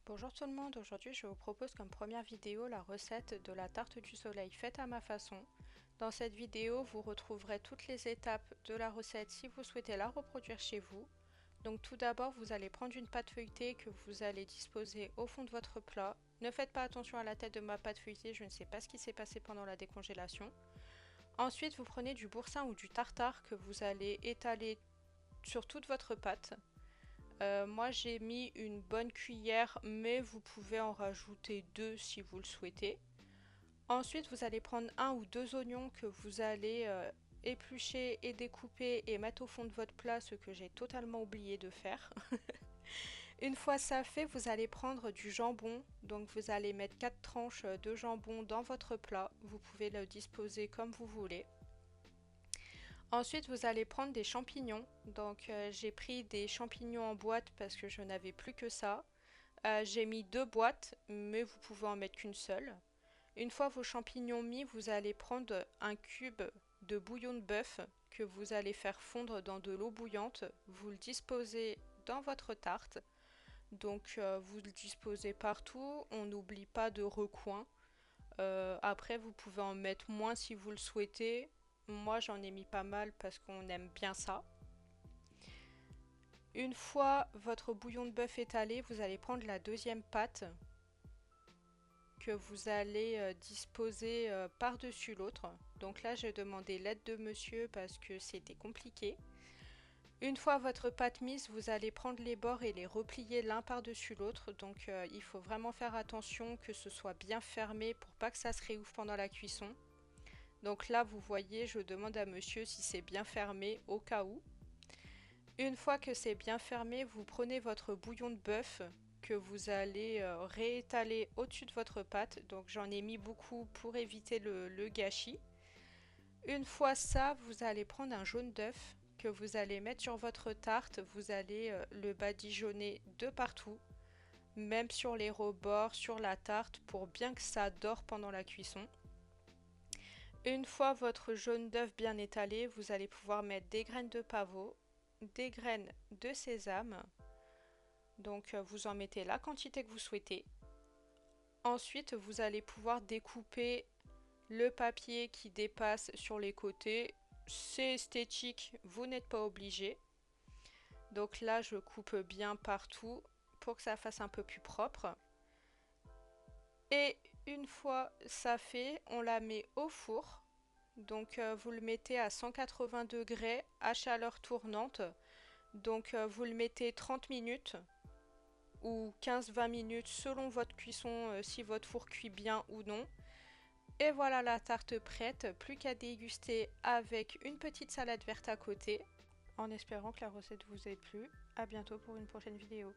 Bonjour tout le monde, aujourd'hui je vous propose comme première vidéo la recette de la tarte du soleil faite à ma façon. Dans cette vidéo, vous retrouverez toutes les étapes de la recette si vous souhaitez la reproduire chez vous. Donc tout d'abord, vous allez prendre une pâte feuilletée que vous allez disposer au fond de votre plat. Ne faites pas attention à la tête de ma pâte feuilletée, je ne sais pas ce qui s'est passé pendant la décongélation. Ensuite, vous prenez du boursin ou du tartare que vous allez étaler sur toute votre pâte. Moi j'ai mis une bonne cuillère, mais vous pouvez en rajouter deux si vous le souhaitez. Ensuite vous allez prendre un ou deux oignons que vous allez éplucher et découper et mettre au fond de votre plat, ce que j'ai totalement oublié de faire. Une fois ça fait, vous allez prendre du jambon, donc vous allez mettre 4 tranches de jambon dans votre plat, vous pouvez le disposer comme vous voulez. Ensuite, vous allez prendre des champignons. Donc, j'ai pris des champignons en boîte parce que je n'avais plus que ça. J'ai mis deux boîtes, mais vous pouvez en mettre qu'une seule. Une fois vos champignons mis, vous allez prendre un cube de bouillon de bœuf que vous allez faire fondre dans de l'eau bouillante. Vous le disposez dans votre tarte. Donc, vous le disposez partout. On n'oublie pas de recoin. Après, vous pouvez en mettre moins si vous le souhaitez. Moi, j'en ai mis pas mal parce qu'on aime bien ça. Une fois votre bouillon de bœuf étalé, vous allez prendre la deuxième pâte que vous allez disposer par-dessus l'autre. Donc là, j'ai demandé l'aide de monsieur parce que c'était compliqué. Une fois votre pâte mise, vous allez prendre les bords et les replier l'un par-dessus l'autre. Donc il faut vraiment faire attention que ce soit bien fermé pour pas que ça se réouvre pendant la cuisson. Donc là, vous voyez, je demande à monsieur si c'est bien fermé au cas où. Une fois que c'est bien fermé, vous prenez votre bouillon de bœuf que vous allez réétaler au-dessus de votre pâte. Donc j'en ai mis beaucoup pour éviter le gâchis. Une fois ça, vous allez prendre un jaune d'œuf que vous allez mettre sur votre tarte. Vous allez le badigeonner de partout, même sur les rebords, sur la tarte, pour bien que ça dore pendant la cuisson. Une fois votre jaune d'œuf bien étalé, vous allez pouvoir mettre des graines de pavot, des graines de sésame. Donc vous en mettez la quantité que vous souhaitez. Ensuite, vous allez pouvoir découper le papier qui dépasse sur les côtés. C'est esthétique, vous n'êtes pas obligé. Donc là, je coupe bien partout pour que ça fasse un peu plus propre. Et une fois ça fait, on la met au four. Donc vous le mettez à 180 degrés à chaleur tournante. Donc vous le mettez 30 minutes ou 15-20 minutes selon votre cuisson, si votre four cuit bien ou non. Et voilà la tarte prête, plus qu'à déguster avec une petite salade verte à côté. En espérant que la recette vous ait plu, à bientôt pour une prochaine vidéo.